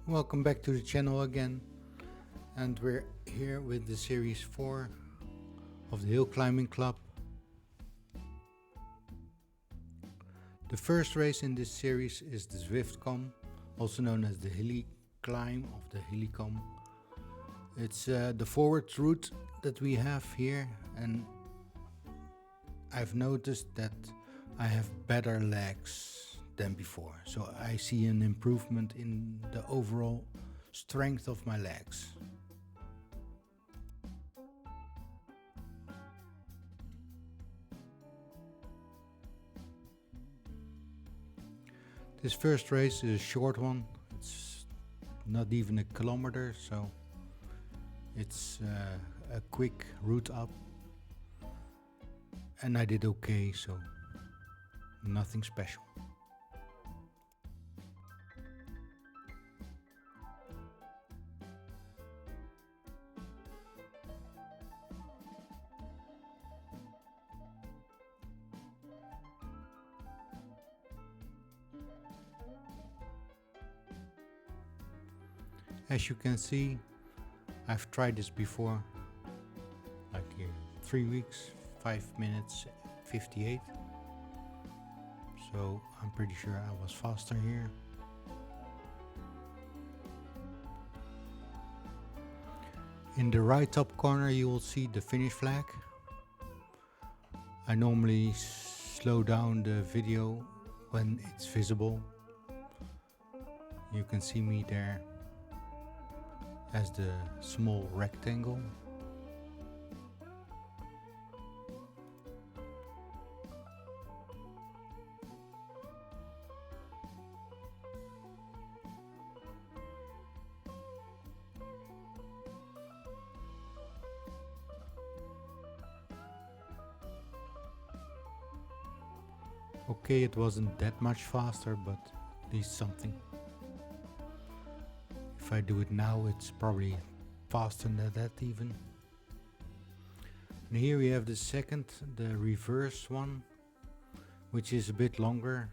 Welcome back to the channel again, and we're here with the series 4 of the Hill Climbing Club. The first race in this series is the Zwift KQOM, also known as the Hilly Climb of the Hilly KQOM. It's the forward route that we have here, and I've noticed that I have better legs than before, so I see an improvement in the overall strength of my legs. This first race is a short one. It's not even a kilometer, so it's a quick route up, and I did okay, so nothing special. As you can see, I've tried this before, like here, 3 weeks, 5 minutes 58. So I'm pretty sure I was faster here. In the right top corner you will see the finish flag. I normally slow down the video when it's visible. You can see me there as the small rectangle. Okay, it wasn't that much faster, but at least something. If I do it now, it's probably faster than that even. And here we have the second, the reverse one, which is a bit longer.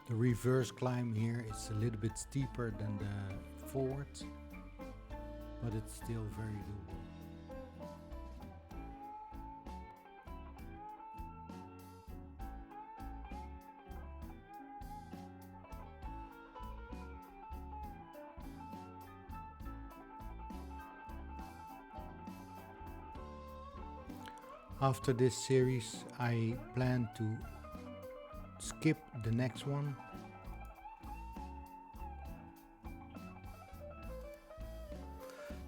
The reverse climb here is a little bit steeper than the forward, but it's still very doable. After this series, I plan to skip the next one.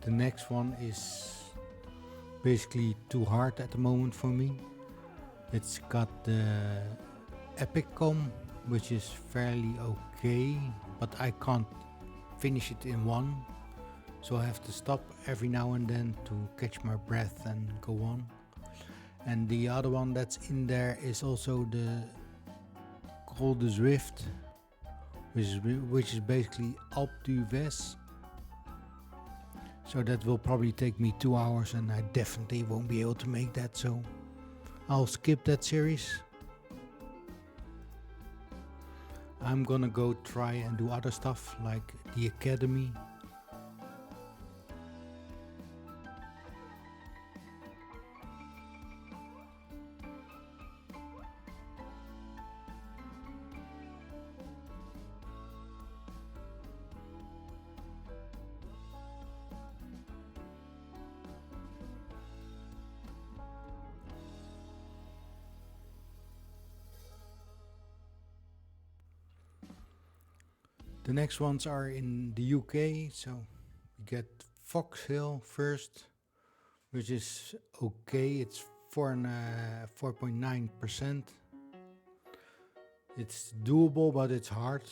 The next one is basically too hard at the moment for me. It's got the Petit KQOM, which is fairly okay, but I can't finish it in one, so I have to stop every now and then to catch my breath and go on. And the other one that's in there is also called the Zwift, which is basically Alpe d'Huez. So that will probably take me 2 hours, and I definitely won't be able to make that, so I'll skip that series. I'm gonna go try and do other stuff like the academy. The next ones are in the UK, so you get Fox Hill first, which is okay. It's 4.9%. It's doable, but it's hard.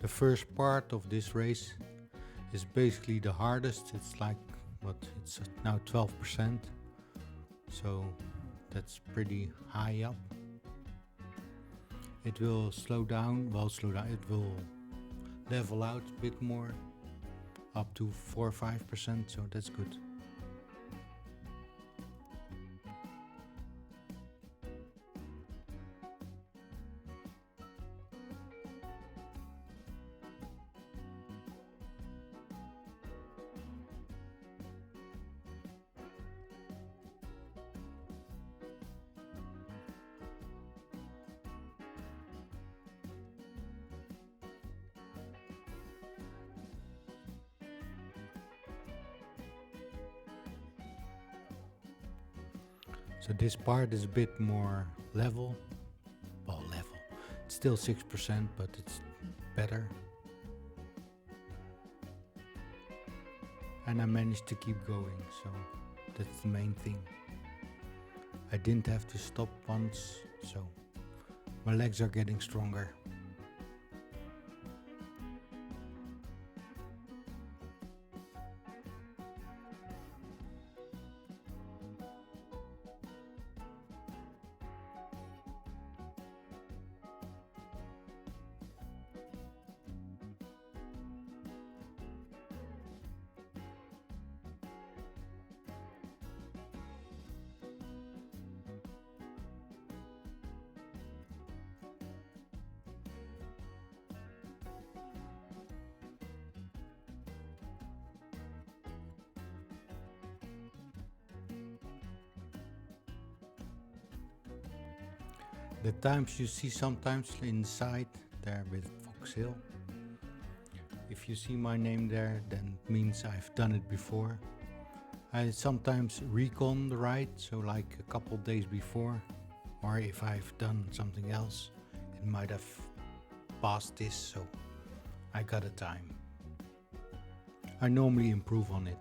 The first part of this race is basically the hardest. It's like, it's now 12%, so that's pretty high up. It will slow down, it will level out a bit more, up to 4 or 5%, so that's good. So this part is a bit more level. Well, level. It's still 6%, but it's better. And I managed to keep going, so that's the main thing. I didn't have to stop once, so my legs are getting stronger. The times you see sometimes inside there with Fox Hill. If you see my name there, then it means I've done it before. I sometimes recon the ride, so like a couple days before, or if I've done something else, it might have passed this, so I got a time. I normally improve on it.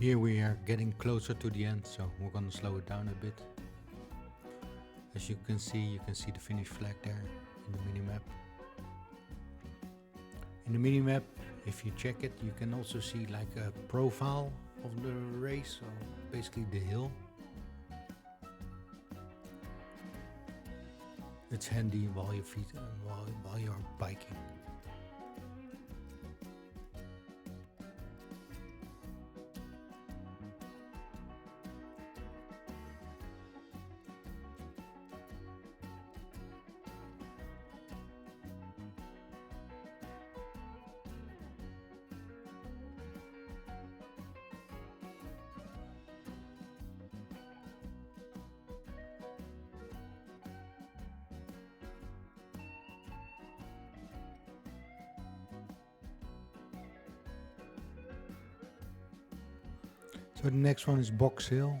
Here we are getting closer to the end, so we're gonna slow it down a bit. As you can see the finish flag there in the minimap. In the minimap, if you check it, you can also see like a profile of the race, so basically the hill. It's handy while you're biking. So the next one is Box Hill.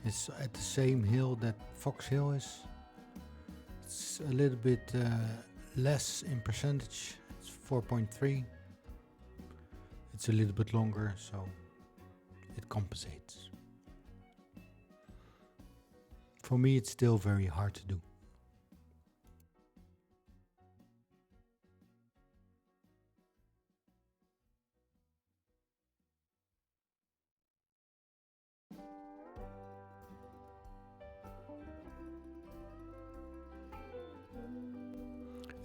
It's at the same hill that Fox Hill is. It's a little bit less in percentage. It's 4.3. It's a little bit longer, so it compensates. For me, it's still very hard to do.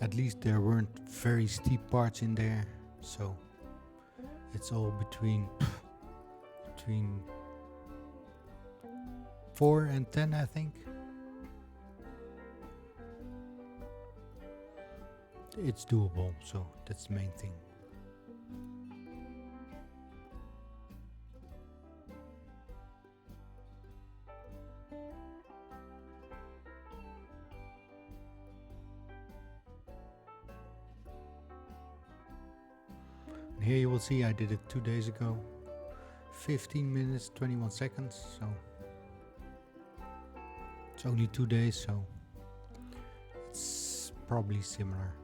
At least there weren't very steep parts in there, so it's all between 4 and 10, I think. It's doable, so that's the main thing. Here you will see I did it 2 days ago. 15 minutes, 21 seconds, so it's only 2 days, so it's probably similar.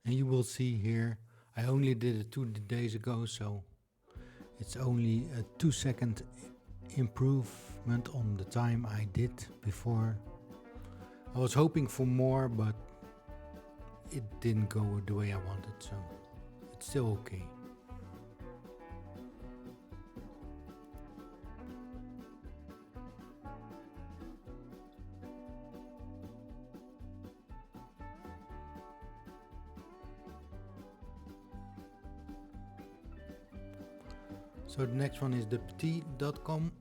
And you will see here, I only did it 2 days ago, so it's only a 2-second improvement on the time I did before. I was hoping for more, but it didn't go the way I wanted, so it's still okay. So the next one is the Petit KQOM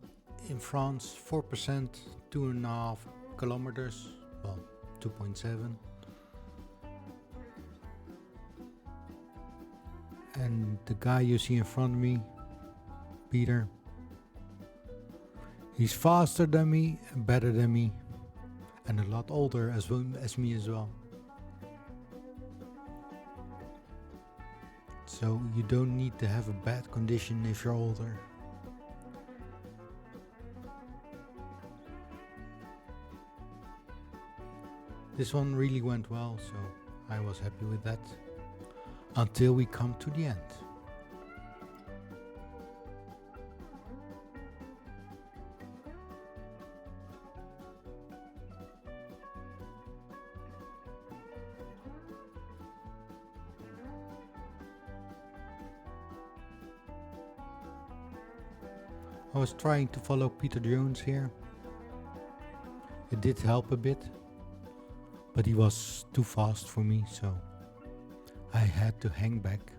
in France, 4%, 2.5 kilometers, well, 2.7. And the guy you see in front of me, Peter, he's faster than me, better than me, and a lot older as well as me as well. So you don't need to have a bad condition if you're older. This one really went well, so I was happy with that. Until we come to the end. I was trying to follow Peter Jones here. It did help a bit, but he was too fast for me, so I had to hang back.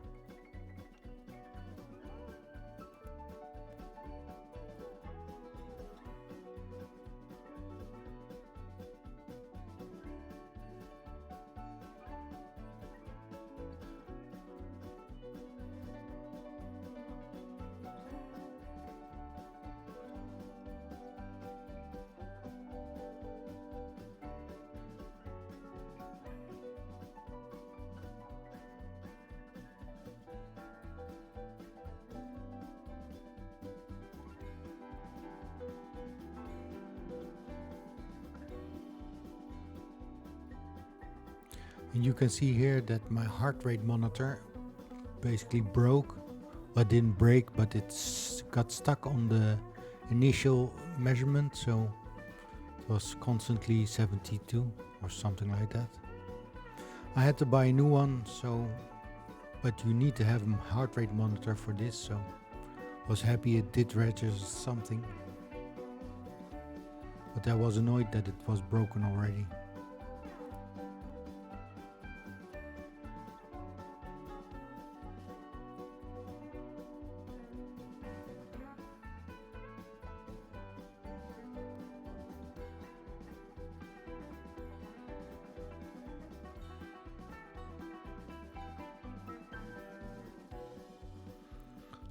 And you can see here that my heart rate monitor basically broke. Well, it didn't break, but it's got stuck on the initial measurement, so it was constantly 72 or something like that. I had to buy a new one, but you need to have a heart rate monitor for this, so I was happy it did register something. But I was annoyed that it was broken already.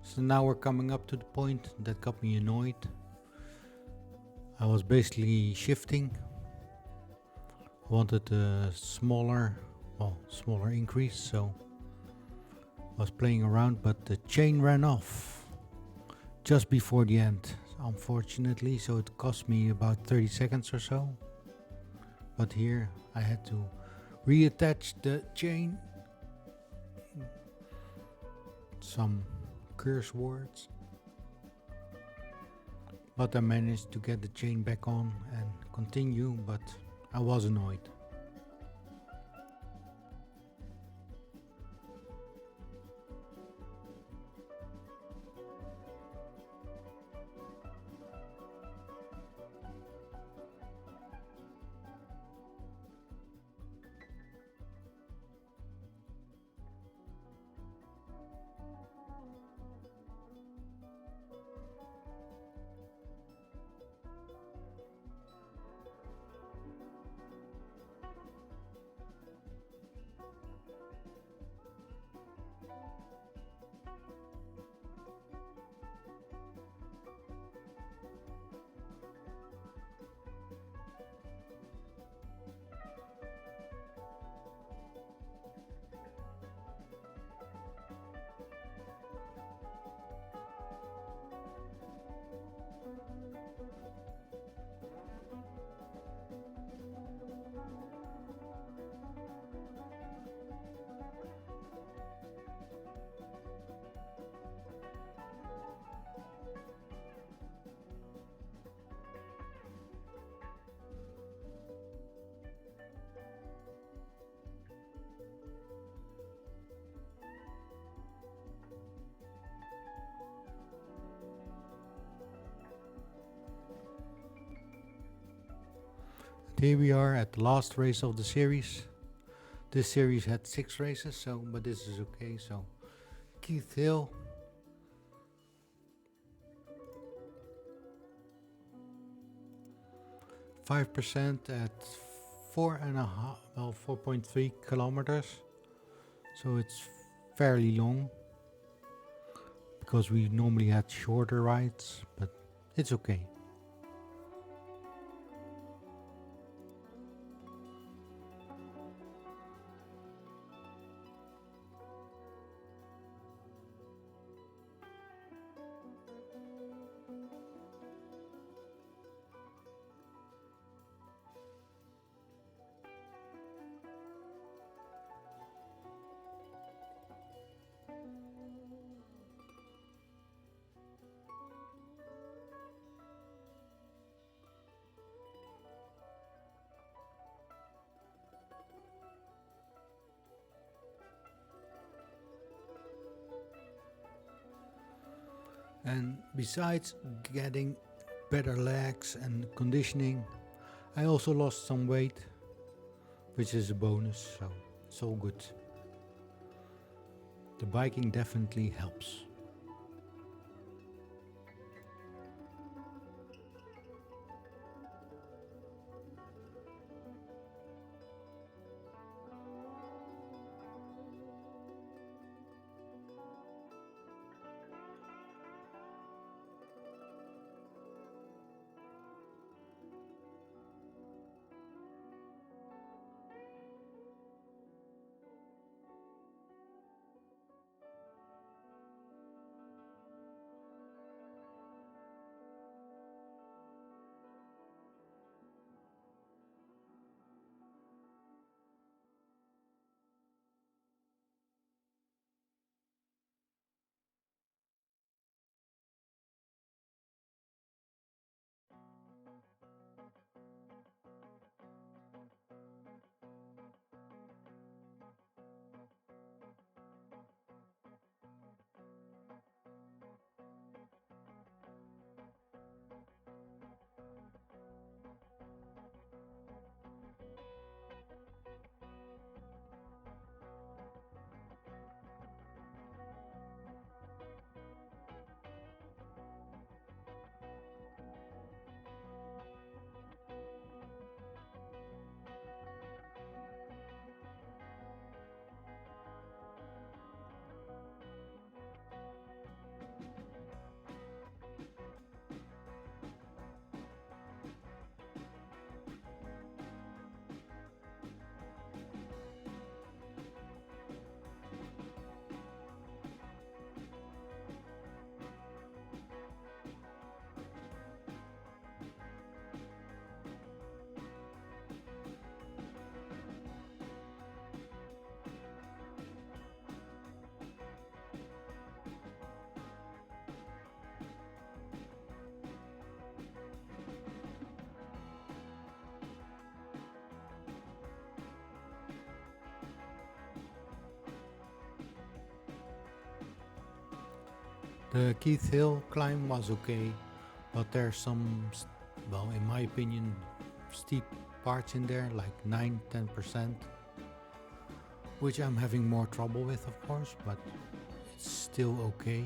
So now we're coming up to the point that got me annoyed. I was basically shifting. I wanted a smaller increase, so I was playing around, but the chain ran off just before the end, unfortunately, so it cost me about 30 seconds or so. But here I had to reattach the chain. Some curse words. But I managed to get the chain back on and continue, but I was annoyed. Here we are at the last race of the series. This series had 6 races, but this is okay. So Keith Hill, 5% at 4.3 kilometers. So it's fairly long because we normally had shorter rides, but it's okay. And besides getting better legs and conditioning, I also lost some weight, which is a bonus, so it's all good. The biking definitely helps. The Keith Hill climb was okay, but there's some, well, in my opinion, steep parts in there, like 9-10%, which I'm having more trouble with, of course, but it's still okay.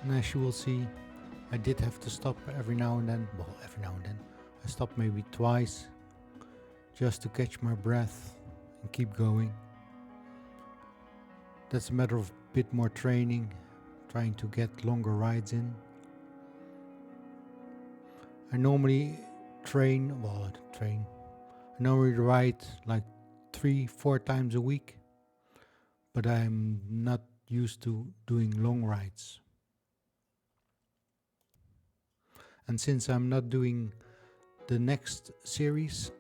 And as you will see, I did have to stop every now and then. Well, every now and then. I stopped maybe twice just to catch my breath and keep going. That's a matter of a bit more training, trying to get longer rides in. I normally I normally ride like 3-4 times a week, but I'm not used to doing long rides. And since I'm not doing the next series,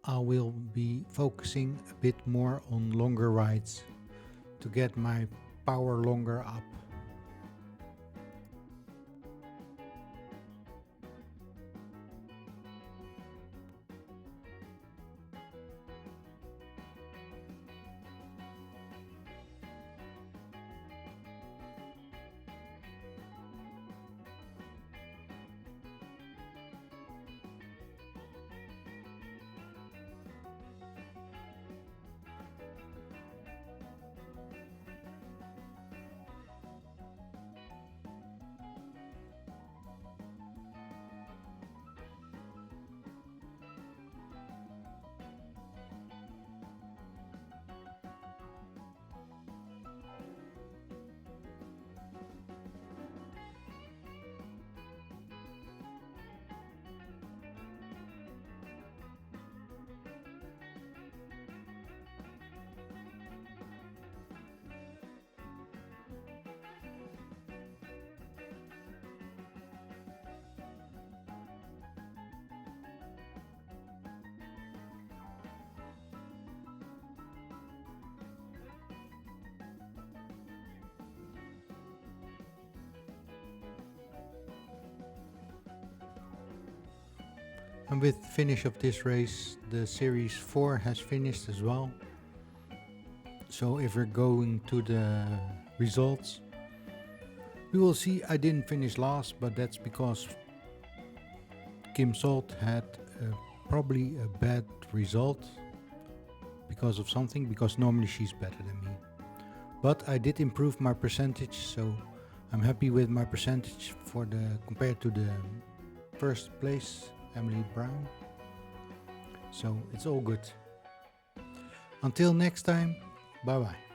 I will be focusing a bit more on longer rides to get my power longer up. And with the finish of this race, the Series 4 has finished as well. So if we're going to the results, we will see I didn't finish last, but that's because Kim Salt had probably a bad result because of something, because normally she's better than me. But I did improve my percentage, so I'm happy with my percentage compared to the first place, Emily Brown. So it's all good. Until next time, bye bye.